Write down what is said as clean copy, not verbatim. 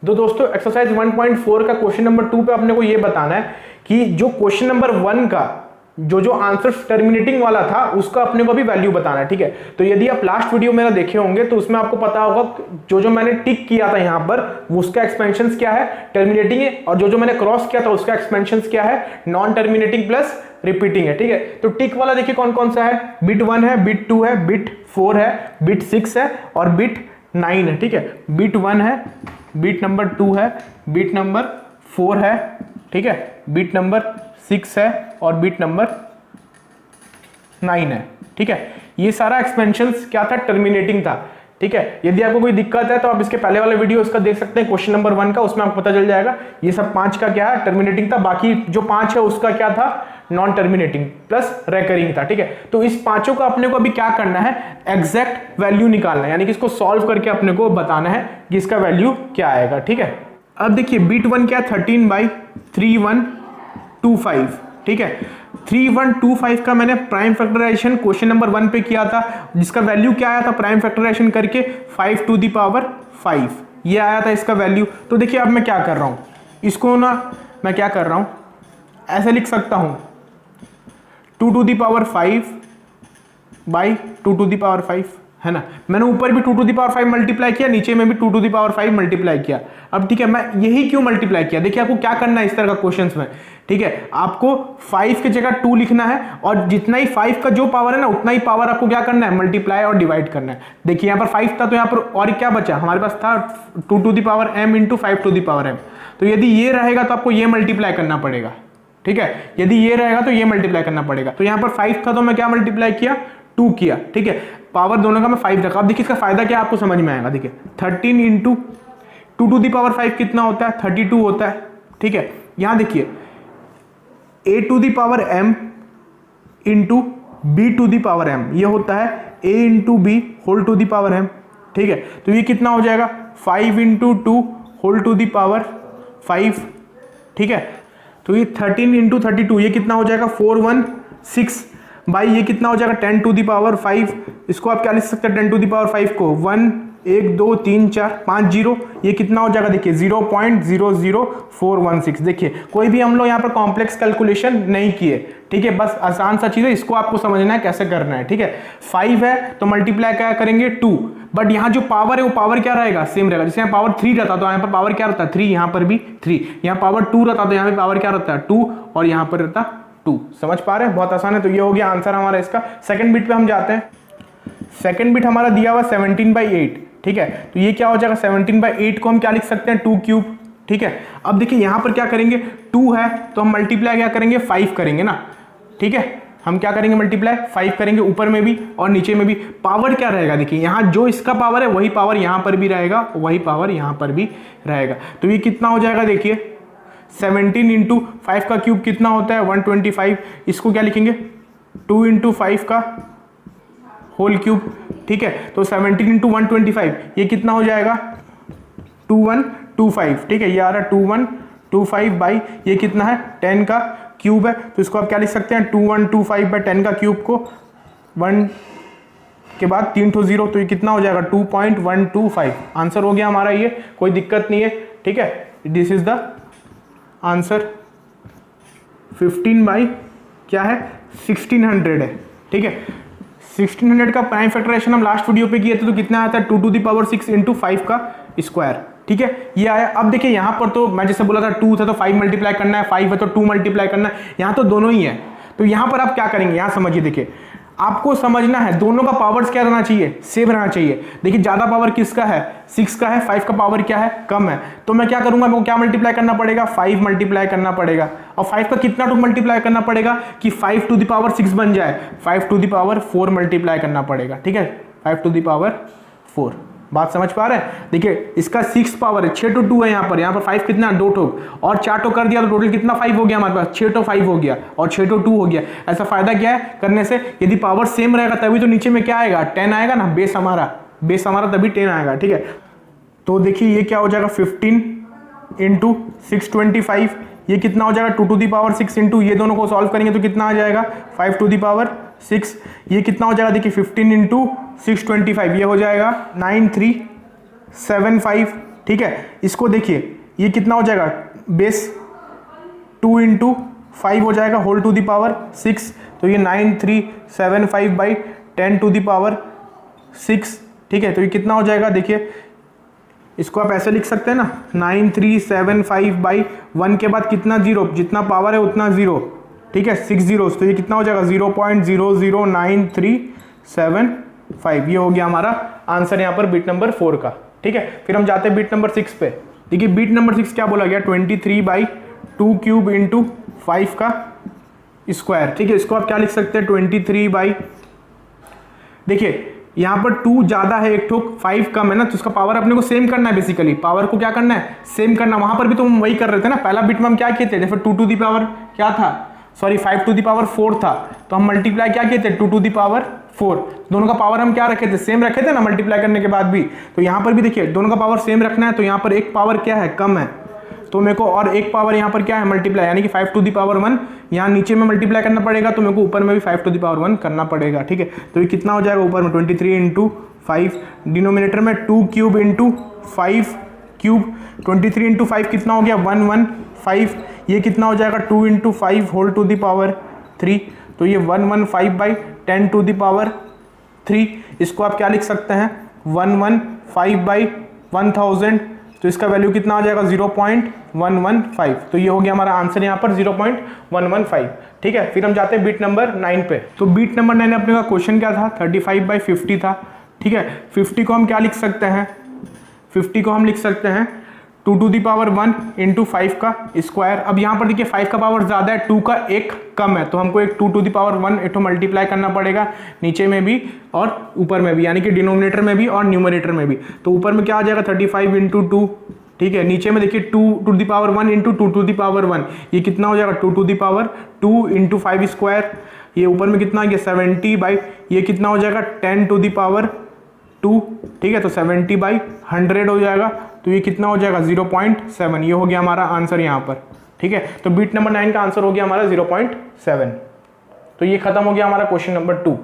तो दोस्तों एक्सरसाइज 1.4 का क्वेश्चन नंबर 2 पे अपने को ये बताना है कि जो क्वेश्चन नंबर 1 का जो आंसर टर्मिनेटिंग वाला था उसका अपने को भी वैल्यू बताना है। ठीक है, तो यदि आप लास्ट वीडियो मेरा देखे होंगे तो उसमें आपको पता होगा जो मैंने टिक किया था यहाँ पर उसका एक्सपेंशन क्या है, टर्मिनेटिंग है, और जो मैंने क्रॉस किया था उसका एक्सपेंशन क्या है, नॉन टर्मिनेटिंग प्लस रिपीटिंग है। ठीक है, तो टिक वाला देखिए कौन कौन सा है, बिट 1 है, बिट 2 है, बिट 4 है, बिट 6 है और बिट 9 है। ठीक है, बिट 1 है, बिट नंबर 2 है, बिट नंबर 4 है, ठीक है, बिट नंबर 6 है और बिट नंबर 9 है। ठीक है, ये सारा एक्सपेंशन क्या था, टर्मिनेटिंग था। ठीक है, यदि आपको कोई दिक्कत है तो आप इसके पहले वाले वीडियो इसका देख सकते हैं, क्वेश्चन नंबर 1 का, उसमें आपको पता चल जाएगा। ये सब 5 का क्या है, टर्मिनेटिंग था, बाकी जो 5 है उसका क्या था, नॉन टर्मिनेटिंग प्लस रेकरिंग था। ठीक है, तो इस पांचों का अपने को अभी क्या करना है, एग्जैक्ट वैल्यू निकालना है, यानी कि इसको सॉल्व करके अपने को बताना है कि इसका वैल्यू क्या आएगा। ठीक है, अब देखिए बिट 1 क्या, 13/3125। ठीक है, 3125 का मैंने प्राइम फैक्टराइजेशन क्वेश्चन नंबर 1 पे किया था, जिसका वैल्यू क्या आया था प्राइम फैक्टराइजेशन करके 5 टू द पावर 5, ये आया था इसका वैल्यू। तो देखिए अब मैं क्या कर रहा हूं, इसको ना मैं क्या कर रहा हूं, ऐसे लिख सकता हूं 2 to the power 5 by 2 to the power 5, है ना। मैंने ऊपर भी 2 टू द पावर 5 मल्टीप्लाई किया, नीचे में भी 2 टू द पावर 5 मल्टीप्लाई किया। अब ठीक है, मैं यही क्यों मल्टीप्लाई किया, देखिए आपको क्या करना है इस तरह का क्वेश्चंस में। ठीक है, आपको 5 की जगह 2 लिखना है और जितना ही 5 का जो पावर है ना उतना ही पावर आपको क्या करना है, मल्टीप्लाई और डिवाइड करना है। देखिए यहाँ पर 5 था तो यहाँ पर और क्या बचा, हमारे पास था 2 to the power m into 5 to the power m। तो यदि ये रहेगा तो आपको ये मल्टीप्लाई करना पड़ेगा। ठीक है, यदि ये रहेगा तो ये मल्टीप्लाई करना पड़ेगा। तो यहाँ पर 5 था तो मैं क्या मल्टीप्लाई किया, 2 किया। ठीक है, पावर दोनों का मैं 5 रखा। अब देखिए इसका फायदा क्या आपको समझ में आएगा। देखिए 13 इंटू 2 टू द पावर 5 कितना होता है, 32 होता है। ठीक है, यहाँ देखिए a to the power m into b to the power m, ये होता है a into B whole to the power m। ठीक है, तो ये कितना हो जाएगा 5 into 2 whole to the power 5। ठीक है, तो ये 13 इंटू 32 ये कितना हो जाएगा 416 बाई ये कितना हो जाएगा 10 टू द पावर 5। इसको आप क्या लिख सकते हैं 10 टू द पावर 5 को 1 1 2 3 4 5 0, ये कितना हो जाएगा देखिए 0.00416। देखिए कोई भी हम लोग यहाँ पर कॉम्प्लेक्स कैलकुलेशन नहीं किए। ठीक है, बस आसान सा चीज़ है, इसको आपको समझना है कैसे करना है। ठीक है, 5 है तो मल्टीप्लाई क्या करेंगे 2, बट यहाँ जो पावर है वो पावर क्या रहेगा, सेम रहेगा। जैसे यहाँ पावर 3 रहता तो यहाँ पर पावर क्या रहता है 3, यहाँ पर भी 3, यहाँ पावर 2 रहता तो यहाँ पे पावर क्या रहता है 2 और यहाँ पर रहता 2। समझ पा रहे हैं, बहुत आसान है। तो ये हो गया आंसर हमारा इसका। सेकंड बिट पे हम जाते हैं। सेकंड बिट हमारा दिया हुआ 17/8। ठीक है, तो ये क्या हो जाएगा 17/8 को हम क्या लिख सकते हैं 2 क्यूब। ठीक है, अब देखिए यहाँ पर क्या करेंगे 2 है तो हम मल्टीप्लाई क्या करेंगे 5 करेंगे ना। ठीक है, हम क्या करेंगे मल्टीप्लाई 5 करेंगे, ऊपर में भी और नीचे में भी। पावर क्या रहेगा देखिए यहाँ जो इसका पावर है वही पावर यहाँ पर भी रहेगा, वही पावर यहाँ पर भी रहेगा। तो ये कितना हो जाएगा देखिए 17 इंटू 5 का क्यूब कितना होता है 125। इसको क्या लिखेंगे 2 इंटू 5 का होल क्यूब। ठीक है, तो 17 इंटू 125 ये कितना हो जाएगा 2125। ठीक है, ये आ रहा है 2125 बाई ये कितना है 10 का क्यूब है। तो इसको आप क्या लिख सकते हैं 2125/10 का क्यूब को 1 के बाद 3 ठो 0, तो ये कितना हो जाएगा 2.125। आंसर हो गया हमारा ये, कोई दिक्कत नहीं है। ठीक है, this is the answer. 15 by क्या है 1600 है। ठीक है, 1600 का प्राइम फैक्टराइजेशन हम लास्ट वीडियो पे किए थे तो कितना आता है 2 टू द पावर 6 इंटू 5 का स्क्वायर। ठीक है, ये आया। अब देखिए यहाँ पर तो मैं जैसे बोला था 2 था तो 5 मल्टीप्लाई करना है, 5 है तो 2 मल्टीप्लाई करना है, यहाँ तो दोनों ही है। तो यहाँ पर आप क्या करेंगे, यहाँ समझिए, देखिए आपको समझना है दोनों का पावर्स क्या रहना चाहिए, सेम रहना चाहिए। देखिए ज़्यादा पावर किसका है 6 का है, 5 का पावर क्या है कम है। तो मैं क्या करूंगा, मेरे को क्या मल्टीप्लाई करना पड़ेगा 5 मल्टीप्लाई करना पड़ेगा। और 5 का कितना टू मल्टीप्लाई करना पड़ेगा कि 5 टू द पावर 6 बन जाए, 5 टू द पावर 4 मल्टीप्लाई करना पड़ेगा। ठीक है, 5 टू द पावर 4। बात समझ पा रहे हैं। देखिए इसका 6 पावर है, 6 टू 2 है यहाँ पर 5 कितना 2 ठो और 4 टो कर दिया तो टोटल कितना 5 हो गया हमारे पास, 6 टो 5 हो गया और 6 टो 2 हो गया। ऐसा फायदा क्या है करने से, यदि पावर सेम रहेगा तभी तो नीचे में क्या आएगा 10 आएगा ना, बेस हमारा तभी 10 आएगा। ठीक है, तो देखिए ये क्या हो जाएगा 15 इंटू 625, ये कितना हो जाएगा 2 टू द पावर 6 इंटू ये दोनों को सॉल्व करेंगे तो कितना आ जाएगा 5 टू द पावर 6। ये कितना हो जाएगा देखिए 15 इंटू 625 ये हो जाएगा 9375 ठीक है, इसको देखिए ये कितना हो जाएगा, बेस 2 इंटू 5 हो जाएगा होल टू द पावर 6, तो ये 9375 बाई 10 टू द पावर 6, ठीक है। तो ये कितना हो जाएगा, देखिए इसको आप ऐसे लिख सकते हैं ना, 9375 बाई 1 के बाद कितना जीरो, जितना पावर है उतना जीरो, ठीक है, 6 जीरोस, तो ये कितना हो जाएगा 0.00937 ये हो गया हमारा आंसर यहाँ पर बीट नंबर 4 का, ठीक है। फिर हम जाते हैं बीट नंबर 6 पे। देखिए बीट नंबर 6 क्या बोला गया, 23 बाई 2 क्यूब इंटू 5 का स्क्वायर, ठीक है। इसको आप क्या लिख सकते हैं, 23 बाई, देखिए यहाँ पर 2 ज़्यादा है, एक ठोक 5 कम है ना, तो उसका पावर अपने को सेम करना है, बेसिकली पावर को क्या करना है, सेम करना। वहाँ पर भी तो हम वही कर रहे थे ना, पहला बिट में हम क्या किए थे, जैसे 2 टू दी पावर क्या था, सॉरी 5 टू दी पावर 4 था, तो हम मल्टीप्लाई क्या किए थे, 2 टू दी पावर 4, दोनों का पावर हम क्या रखे थे, सेम रखे थे ना मल्टीप्लाई करने के बाद भी। तो यहाँ पर भी देखिए दोनों का पावर सेम रखना है, तो यहाँ पर एक पावर क्या है, कम है, तो मेरे को और एक पावर यहाँ पर क्या है, मल्टीप्लाई, यानी कि 5 टू दी पावर 1 यहाँ नीचे में मल्टीप्लाई करना पड़ेगा, तो मेरे को ऊपर में भी 5 टू दी पावर 1 करना पड़ेगा, ठीक है। तो ये कितना हो जाएगा, ऊपर में 23 इंटू 5, डिनोमिनेटर में 2 क्यूब इंटू 5 क्यूब, 23 इंटू 5 कितना हो गया 115, ये कितना हो जाएगा 2 into 5 whole to the power 3, तो ये 115 बाई 10 टू दी पावर 3, इसको आप क्या लिख सकते हैं 115 बाई 1000, तो इसका वैल्यू कितना आ जाएगा 0.115, तो ये हो गया हमारा आंसर यहाँ पर 0.115, ठीक है। फिर हम जाते हैं बीट नंबर 9 पे। तो बीट नंबर 9 अपने का क्वेश्चन क्या था, 35 बाई 50 था, ठीक है। 50 को हम क्या लिख सकते हैं, 50 को हम लिख सकते हैं 2 टू दी पावर 1 इंटू 5 का स्क्वायर। अब यहाँ पर देखिए 5 का पावर ज़्यादा है, 2 का एक कम है, तो हमको एक 2 टू दी पावर 1 एक मल्टीप्लाई करना पड़ेगा, नीचे में भी और ऊपर में भी, यानी कि डिनोमिनेटर में भी और न्यूमरेटर में भी। तो ऊपर में क्या आ जाएगा 35 इंटू 2, ठीक है। नीचे में देखिए 2 to the power 1 into 2 to the power 1, ये कितना हो जाएगा 2 to the power 2 into 5 square, ये ऊपर में कितना आ गया 70 बाई, ये कितना हो जाएगा 10 टू दी पावर 2, ठीक है। तो 70 बाई 100 हो जाएगा, तो ये कितना हो जाएगा 0.7, ये हो गया हमारा आंसर यहाँ पर, ठीक है। तो बीट नंबर 9 का आंसर हो गया हमारा 0.7। तो ये खत्म हो गया हमारा क्वेश्चन नंबर 2।